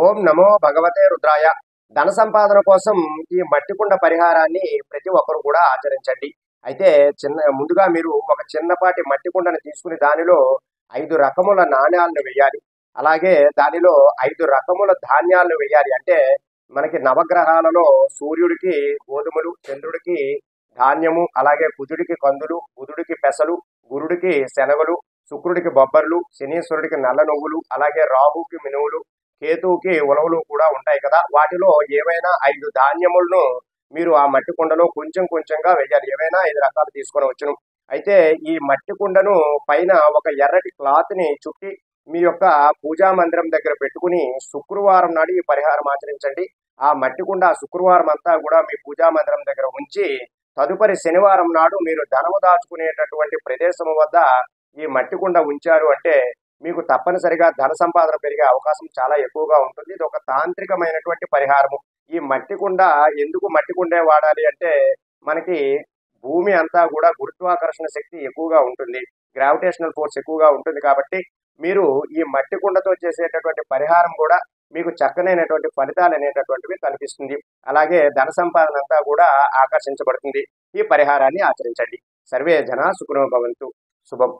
ఓం నమో భగవతే రుద్రాయ. ధన సంపాదన కోసం ఈ మట్టి కుండ పరిహారాన్ని ప్రతి ఒక్కరు కూడా ఆచరించండి. అయితే ముందుగా మీరు ఒక చిన్నపాటి మట్టి కుండను తీసుకుని దానిలో 5 రకముల నాణ్యాలను వేయాలి. అలాగే దానిలో 5 రకముల ధాన్యాలను వేయాలి. అంటే మనకి నవగ్రహాలలో సూర్యుడికి గోధుమలు, చంద్రుడికి ధాన్యము, అలాగే కుజుడికి కందులు, బుధుడికి పెసలు, గురుడికి శనగలు, శుక్రుడికి బొబ్బర్లు, శనీశ్వరుడికి నల్ల నువ్వులు, అలాగే రాహుకి మినువులు, కేతువుకి ఉలవలు కూడా ఉంటాయి కదా. వాటిలో ఏవైనా 5 ధాన్యములను మీరు ఆ మట్టి కుండలో కొంచెం కొంచెంగా వేయాలి. ఏవైనా 5 రకాలు తీసుకొని వచ్చును. అయితే ఈ మట్టి కుండను పైన ఒక ఎర్రటి క్లాత్ ని చుట్టి మీ యొక్క పూజా మందిరం దగ్గర పెట్టుకుని శుక్రవారం నాడు ఈ పరిహారం ఆచరించండి. ఆ మట్టి కుండ శుక్రవారం అంతా కూడా మీ పూజా మందిరం దగ్గర ఉంచి తదుపరి శనివారం నాడు మీరు ధనము దాచుకునేటటువంటి ప్రదేశం వద్ద ఈ మట్టి కుండ ఉంచారు అంటే మీకు తప్పనిసరిగా ధన సంపాదన పెరిగే అవకాశం చాలా ఎక్కువగా ఉంటుంది. ఇది ఒక తాంత్రికమైనటువంటి పరిహారము. ఈ మట్టి కుండ ఎందుకు మట్టి కుండే వాడాలి అంటే మనకి భూమి అంతా కూడా గురుత్వాకర్షణ శక్తి ఎక్కువగా ఉంటుంది, గ్రావిటేషనల్ ఫోర్స్ ఎక్కువగా ఉంటుంది. కాబట్టి మీరు ఈ మట్టి కుండతో చేసేటటువంటి పరిహారం కూడా మీకు చక్కనైనటువంటి ఫలితాలు అనేటటువంటివి కనిపిస్తుంది. అలాగే ధన సంపాదన అంతా కూడా ఆకర్షించబడుతుంది. ఈ పరిహారాన్ని ఆచరించండి. సర్వే జనా సుఖినో భవంతు. శుభం.